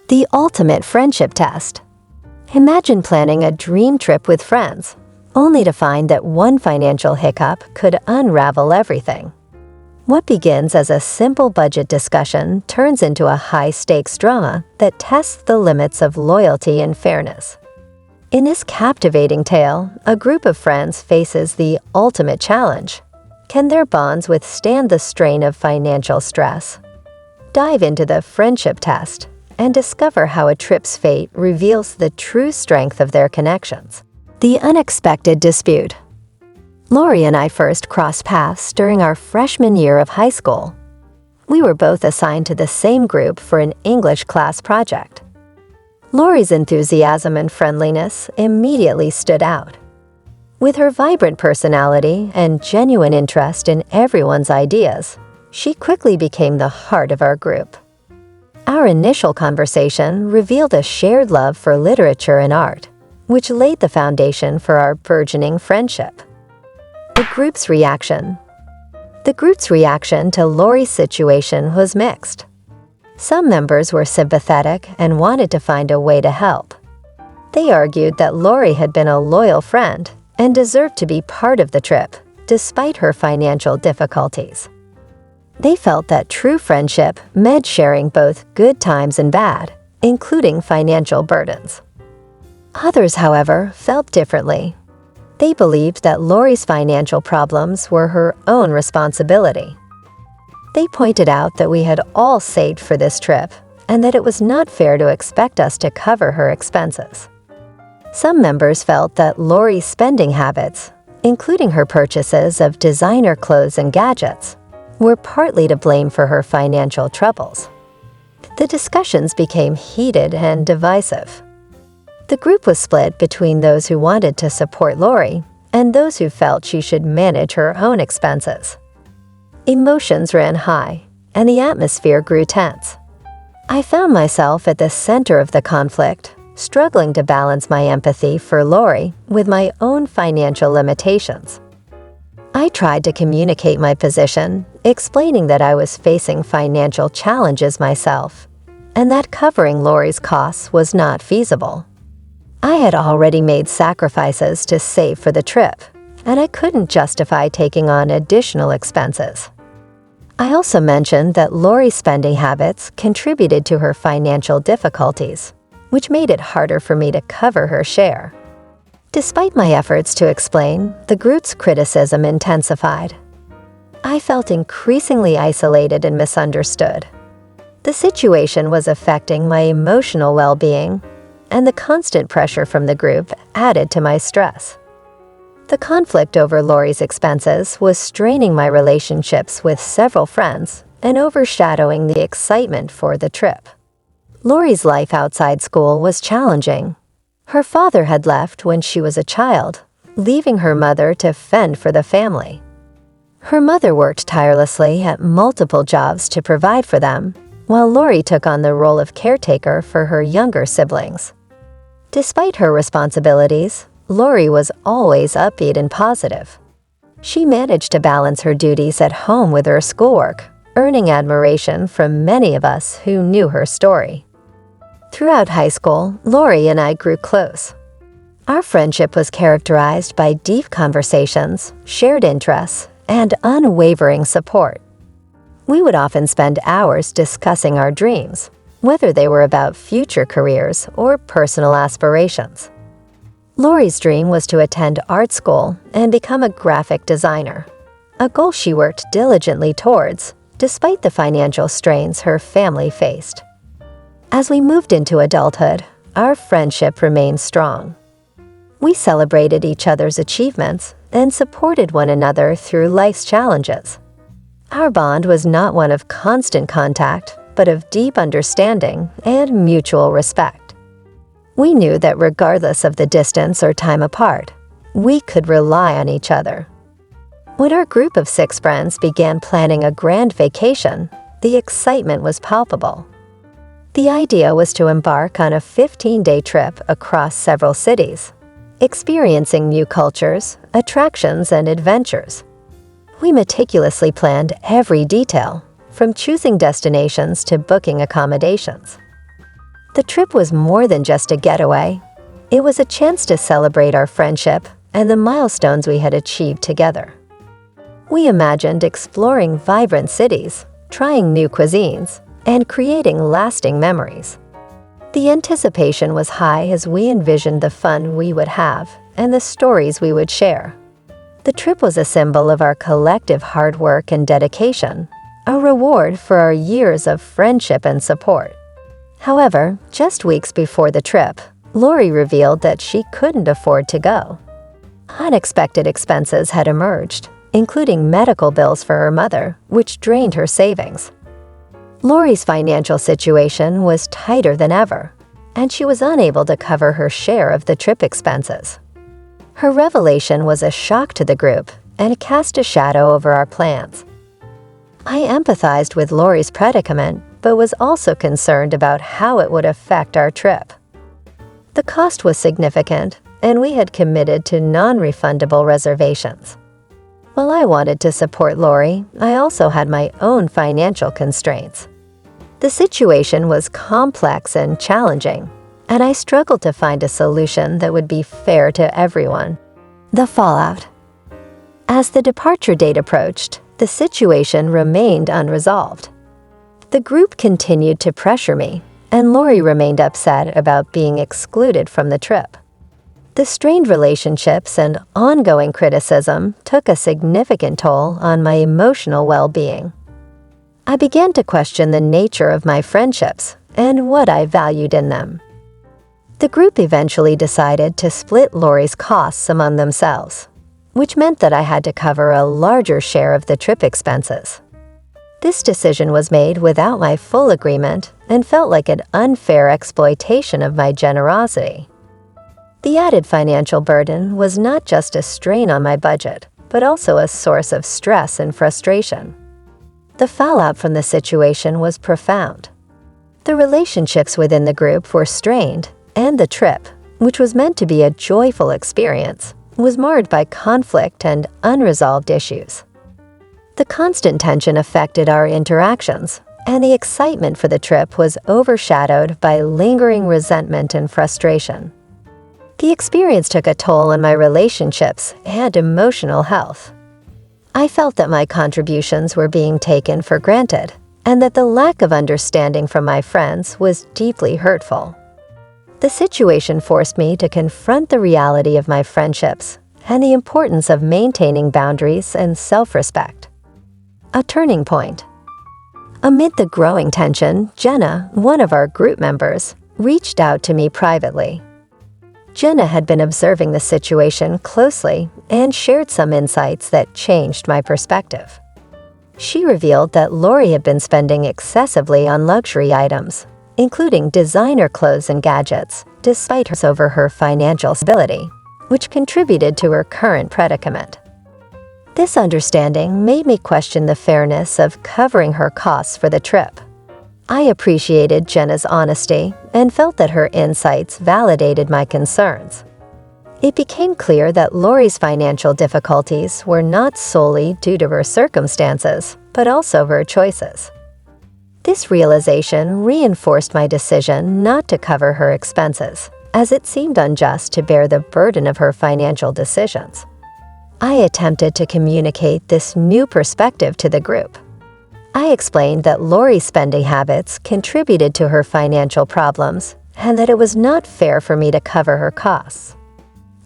The ultimate friendship test. Imagine planning a dream trip with friends, only to find that one financial hiccup could unravel everything. What begins as a simple budget discussion turns into a high-stakes drama that tests the limits of loyalty and fairness. In this captivating tale, a group of friends faces the ultimate challenge. Can their bonds withstand the strain of financial stress? Dive into the friendship test and discover how a trip's fate reveals the true strength of their connections. The unexpected dispute. Lori and I first crossed paths during our freshman year of high school. We were both assigned to the same group for an English class project. Lori's enthusiasm and friendliness immediately stood out. With her vibrant personality and genuine interest in everyone's ideas, she quickly became the heart of our group. Our initial conversation revealed a shared love for literature and art, which laid the foundation for our burgeoning friendship. The group's reaction. The group's reaction to Lori's situation was mixed. Some members were sympathetic and wanted to find a way to help. They argued that Lori had been a loyal friend and deserved to be part of the trip, despite her financial difficulties. They felt that true friendship meant sharing both good times and bad, including financial burdens. Others, however, felt differently. They believed that Lori's financial problems were her own responsibility. They pointed out that we had all saved for this trip and that it was not fair to expect us to cover her expenses. Some members felt that Lori's spending habits, including her purchases of designer clothes and gadgets, were partly to blame for her financial troubles. The discussions became heated and divisive. The group was split between those who wanted to support Lori and those who felt she should manage her own expenses. Emotions ran high, and the atmosphere grew tense. I found myself at the center of the conflict, struggling to balance my empathy for Lori with my own financial limitations. I tried to communicate my position, explaining that I was facing financial challenges myself, and that covering Lori's costs was not feasible. I had already made sacrifices to save for the trip, and I couldn't justify taking on additional expenses. I also mentioned that Lori's spending habits contributed to her financial difficulties, which made it harder for me to cover her share. Despite my efforts to explain, the group's criticism intensified. I felt increasingly isolated and misunderstood. The situation was affecting my emotional well-being, and the constant pressure from the group added to my stress. The conflict over Lori's expenses was straining my relationships with several friends and overshadowing the excitement for the trip. Lori's life outside school was challenging. Her father had left when she was a child, leaving her mother to fend for the family. Her mother worked tirelessly at multiple jobs to provide for them, while Lori took on the role of caretaker for her younger siblings. Despite her responsibilities, Lori was always upbeat and positive. She managed to balance her duties at home with her schoolwork, earning admiration from many of us who knew her story. Throughout high school, Lori and I grew close. Our friendship was characterized by deep conversations, shared interests, and unwavering support. We would often spend hours discussing our dreams, whether they were about future careers or personal aspirations. Lori's dream was to attend art school and become a graphic designer, a goal she worked diligently towards, despite the financial strains her family faced. As we moved into adulthood, our friendship remained strong. We celebrated each other's achievements and supported one another through life's challenges. Our bond was not one of constant contact, but of deep understanding and mutual respect. We knew that regardless of the distance or time apart, we could rely on each other. When our group of 6 friends began planning a grand vacation, the excitement was palpable. The idea was to embark on a 15-day trip across several cities, experiencing new cultures, attractions, and adventures. We meticulously planned every detail, from choosing destinations to booking accommodations. The trip was more than just a getaway. It was a chance to celebrate our friendship and the milestones we had achieved together. We imagined exploring vibrant cities, trying new cuisines, and creating lasting memories. The anticipation was high as we envisioned the fun we would have and the stories we would share. The trip was a symbol of our collective hard work and dedication, a reward for our years of friendship and support. However, just weeks before the trip, Lori revealed that she couldn't afford to go. Unexpected expenses had emerged, including medical bills for her mother, which drained her savings. Lori's financial situation was tighter than ever, and she was unable to cover her share of the trip expenses. Her revelation was a shock to the group and cast a shadow over our plans. I empathized with Lori's predicament, but was also concerned about how it would affect our trip. The cost was significant, and we had committed to non-refundable reservations. While I wanted to support Lori, I also had my own financial constraints. The situation was complex and challenging, and I struggled to find a solution that would be fair to everyone. The fallout. As the departure date approached, the situation remained unresolved. The group continued to pressure me, and Lori remained upset about being excluded from the trip. The strained relationships and ongoing criticism took a significant toll on my emotional well-being. I began to question the nature of my friendships and what I valued in them. The group eventually decided to split Lori's costs among themselves, which meant that I had to cover a larger share of the trip expenses. This decision was made without my full agreement and felt like an unfair exploitation of my generosity. The added financial burden was not just a strain on my budget, but also a source of stress and frustration. The fallout from the situation was profound. The relationships within the group were strained, and the trip, which was meant to be a joyful experience, was marred by conflict and unresolved issues. The constant tension affected our interactions, and the excitement for the trip was overshadowed by lingering resentment and frustration. The experience took a toll on my relationships and emotional health. I felt that my contributions were being taken for granted, and that the lack of understanding from my friends was deeply hurtful. The situation forced me to confront the reality of my friendships and the importance of maintaining boundaries and self-respect. A turning point. Amid the growing tension, Jenna, one of our group members, reached out to me privately. Jenna had been observing the situation closely and shared some insights that changed my perspective. She revealed that Lori had been spending excessively on luxury items, including designer clothes and gadgets, despite her financial stability, which contributed to her current predicament. This understanding made me question the fairness of covering her costs for the trip. I appreciated Jenna's honesty and felt that her insights validated my concerns. It became clear that Lori's financial difficulties were not solely due to her circumstances, but also her choices. This realization reinforced my decision not to cover her expenses, as it seemed unjust to bear the burden of her financial decisions. I attempted to communicate this new perspective to the group. I explained that Lori's spending habits contributed to her financial problems and that it was not fair for me to cover her costs.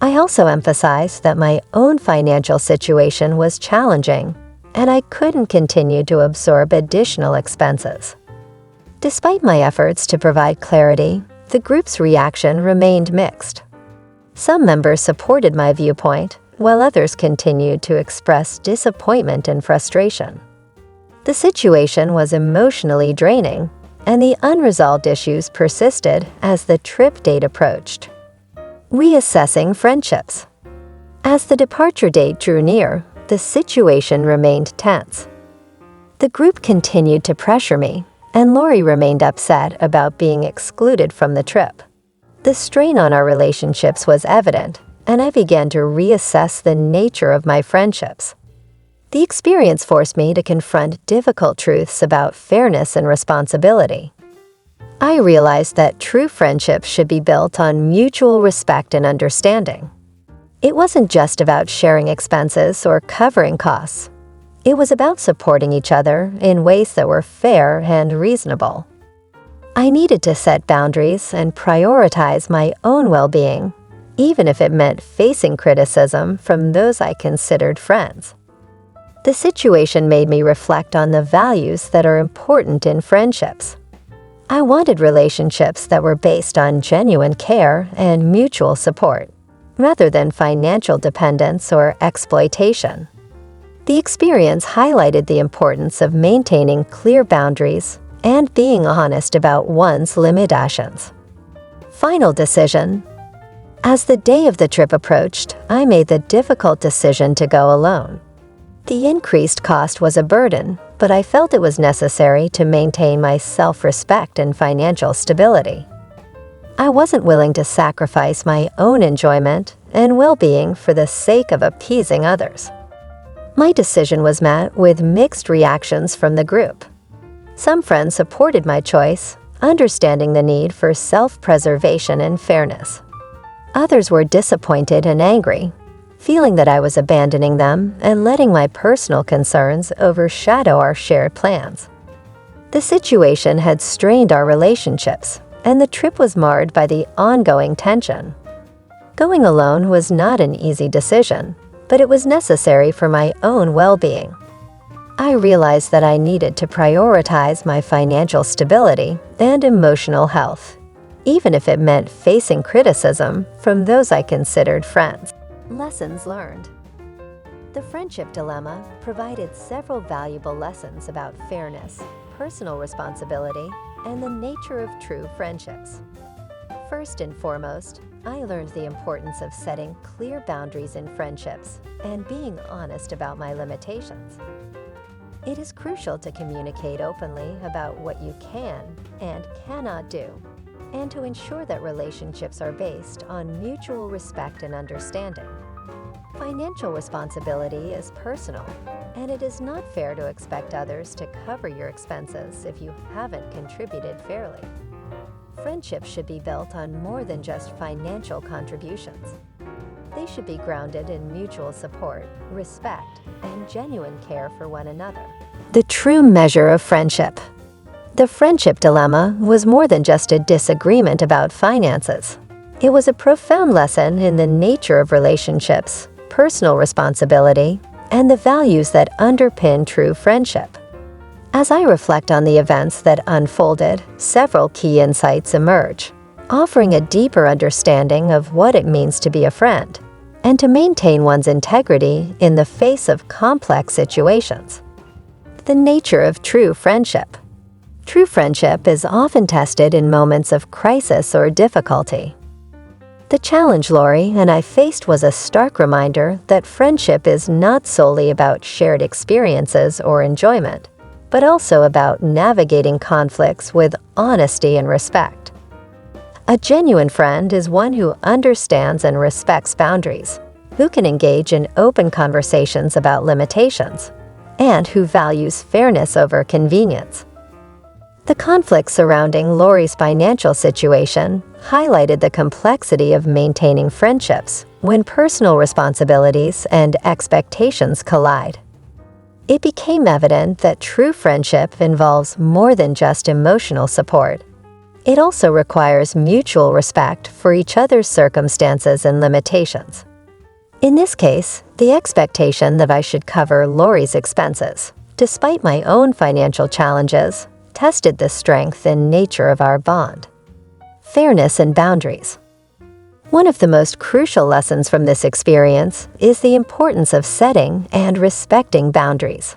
I also emphasized that my own financial situation was challenging and I couldn't continue to absorb additional expenses. Despite my efforts to provide clarity, the group's reaction remained mixed. Some members supported my viewpoint, while others continued to express disappointment and frustration. The situation was emotionally draining, and the unresolved issues persisted as the trip date approached. Reassessing friendships. As the departure date drew near, the situation remained tense. The group continued to pressure me, and Lori remained upset about being excluded from the trip. The strain on our relationships was evident, and I began to reassess the nature of my friendships. The experience forced me to confront difficult truths about fairness and responsibility. I realized that true friendships should be built on mutual respect and understanding. It wasn't just about sharing expenses or covering costs. It was about supporting each other in ways that were fair and reasonable. I needed to set boundaries and prioritize my own well-being, even if it meant facing criticism from those I considered friends. The situation made me reflect on the values that are important in friendships. I wanted relationships that were based on genuine care and mutual support, rather than financial dependence or exploitation. The experience highlighted the importance of maintaining clear boundaries and being honest about one's limitations. Final decision. As the day of the trip approached, I made the difficult decision to go alone. The increased cost was a burden, but I felt it was necessary to maintain my self-respect and financial stability. I wasn't willing to sacrifice my own enjoyment and well-being for the sake of appeasing others. My decision was met with mixed reactions from the group. Some friends supported my choice, understanding the need for self-preservation and fairness. Others were disappointed and angry, feeling that I was abandoning them and letting my personal concerns overshadow our shared plans. The situation had strained our relationships, and the trip was marred by the ongoing tension. Going alone was not an easy decision, but it was necessary for my own well-being. I realized that I needed to prioritize my financial stability and emotional health, even if it meant facing criticism from those I considered friends. Lessons learned. The Friendship Dilemma provided several valuable lessons about fairness, personal responsibility, and the nature of true friendships. First and foremost, I learned the importance of setting clear boundaries in friendships and being honest about my limitations. It is crucial to communicate openly about what you can and cannot do, and to ensure that relationships are based on mutual respect and understanding. Financial responsibility is personal, and it is not fair to expect others to cover your expenses if you haven't contributed fairly. Friendships should be built on more than just financial contributions. They should be grounded in mutual support, respect, and genuine care for one another. The true measure of friendship. The Friendship Dilemma was more than just a disagreement about finances. It was a profound lesson in the nature of relationships, personal responsibility, and the values that underpin true friendship. As I reflect on the events that unfolded, several key insights emerge, offering a deeper understanding of what it means to be a friend and to maintain one's integrity in the face of complex situations. The nature of true friendship. True friendship is often tested in moments of crisis or difficulty. The challenge Lori and I faced was a stark reminder that friendship is not solely about shared experiences or enjoyment, but also about navigating conflicts with honesty and respect. A genuine friend is one who understands and respects boundaries, who can engage in open conversations about limitations, and who values fairness over convenience. The conflict surrounding Lori's financial situation highlighted the complexity of maintaining friendships when personal responsibilities and expectations collide. It became evident that true friendship involves more than just emotional support. It also requires mutual respect for each other's circumstances and limitations. In this case, the expectation that I should cover Lori's expenses, despite my own financial challenges, tested the strength and nature of our bond. Fairness and boundaries. One of the most crucial lessons from this experience is the importance of setting and respecting boundaries.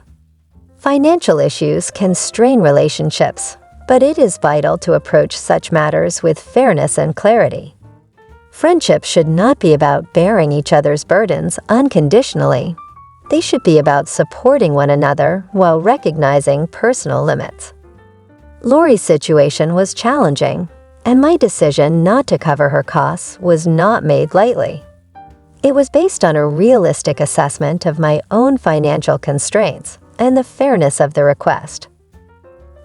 Financial issues can strain relationships, but it is vital to approach such matters with fairness and clarity. Friendships should not be about bearing each other's burdens unconditionally. They should be about supporting one another while recognizing personal limits. Lori's situation was challenging, and my decision not to cover her costs was not made lightly. It was based on a realistic assessment of my own financial constraints and the fairness of the request.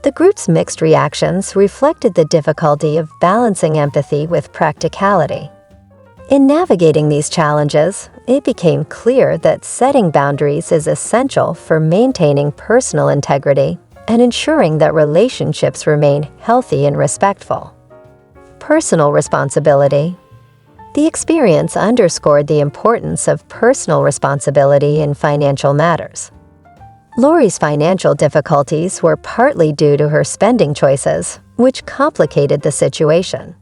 The group's mixed reactions reflected the difficulty of balancing empathy with practicality. In navigating these challenges, it became clear that setting boundaries is essential for maintaining personal integrity and ensuring that relationships remain healthy and respectful. Personal responsibility. The experience underscored the importance of personal responsibility in financial matters. Lori's financial difficulties were partly due to her spending choices, which complicated the situation.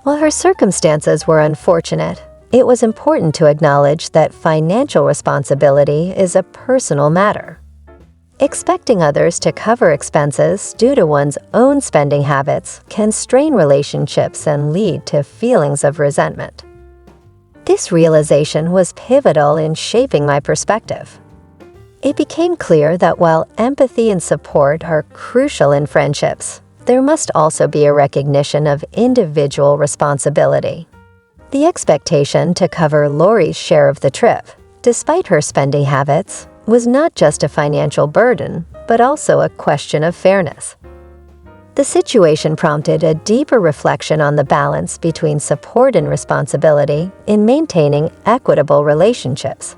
While her circumstances were unfortunate, it was important to acknowledge that financial responsibility is a personal matter. Expecting others to cover expenses due to one's own spending habits can strain relationships and lead to feelings of resentment. This realization was pivotal in shaping my perspective. It became clear that while empathy and support are crucial in friendships, there must also be a recognition of individual responsibility. The expectation to cover Lori's share of the trip, despite her spending habits, was not just a financial burden, but also a question of fairness. The situation prompted a deeper reflection on the balance between support and responsibility in maintaining equitable relationships.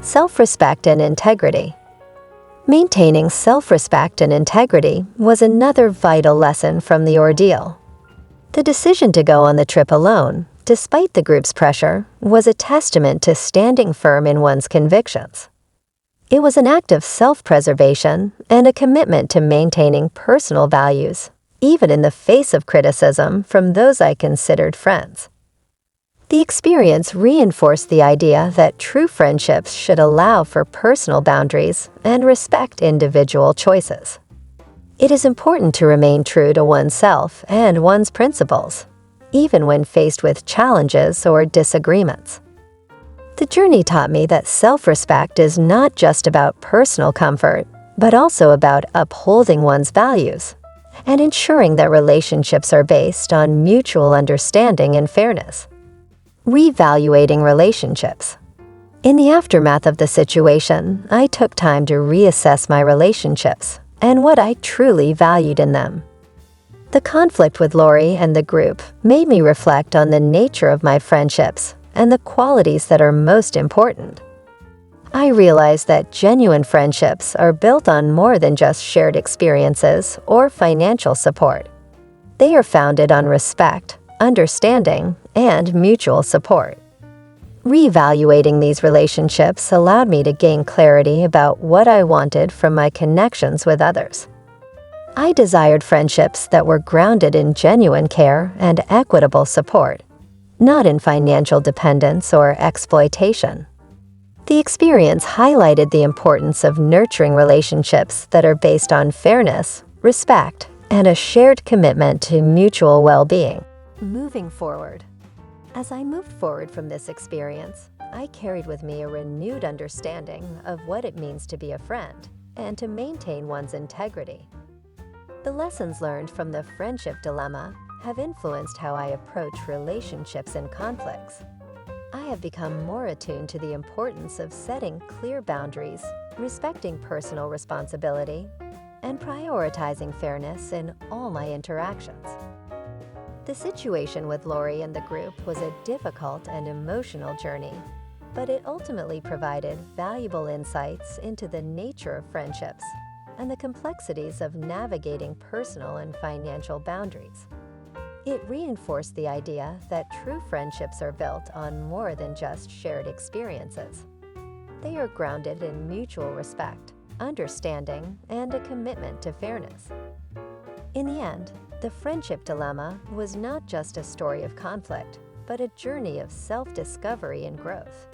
Self-respect and integrity. Maintaining self-respect and integrity was another vital lesson from the ordeal. The decision to go on the trip alone, despite the group's pressure, was a testament to standing firm in one's convictions. It was an act of self-preservation and a commitment to maintaining personal values, even in the face of criticism from those I considered friends. The experience reinforced the idea that true friendships should allow for personal boundaries and respect individual choices. It is important to remain true to oneself and one's principles, even when faced with challenges or disagreements. The journey taught me that self-respect is not just about personal comfort, but also about upholding one's values and ensuring that relationships are based on mutual understanding and fairness. Reevaluating relationships. In the aftermath of the situation, I took time to reassess my relationships and what I truly valued in them. The conflict with Lori and the group made me reflect on the nature of my friendships and the qualities that are most important. I realized that genuine friendships are built on more than just shared experiences or financial support. They are founded on respect, understanding, and mutual support. Reevaluating these relationships allowed me to gain clarity about what I wanted from my connections with others. I desired friendships that were grounded in genuine care and equitable support, not in financial dependence or exploitation. The experience highlighted the importance of nurturing relationships that are based on fairness, respect, and a shared commitment to mutual well-being. Moving forward. As I moved forward from this experience, I carried with me a renewed understanding of what it means to be a friend and to maintain one's integrity. The lessons learned from the friendship dilemma have influenced how I approach relationships and conflicts. I have become more attuned to the importance of setting clear boundaries, respecting personal responsibility, and prioritizing fairness in all my interactions. The situation with Lori and the group was a difficult and emotional journey, but it ultimately provided valuable insights into the nature of friendships and the complexities of navigating personal and financial boundaries. It reinforced the idea that true friendships are built on more than just shared experiences. They are grounded in mutual respect, understanding, and a commitment to fairness. In the end, the friendship dilemma was not just a story of conflict, but a journey of self-discovery and growth.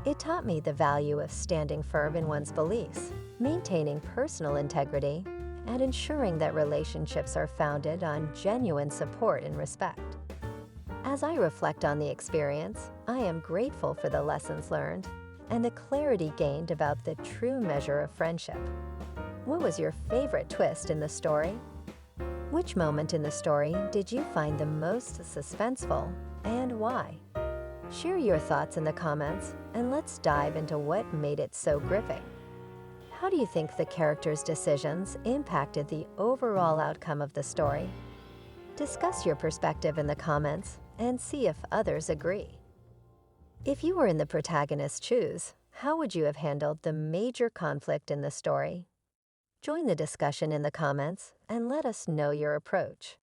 It taught me the value of standing firm in one's beliefs, maintaining personal integrity, and ensuring that relationships are founded on genuine support and respect. As I reflect on the experience, I am grateful for the lessons learned and the clarity gained about the true measure of friendship. What was your favorite twist in the story? Which moment in the story did you find the most suspenseful, and why? Share your thoughts in the comments, and let's dive into what made it so gripping. How do you think the characters' decisions impacted the overall outcome of the story? Discuss your perspective in the comments and see if others agree. If you were in the protagonist's shoes, how would you have handled the major conflict in the story? Join the discussion in the comments and let us know your approach.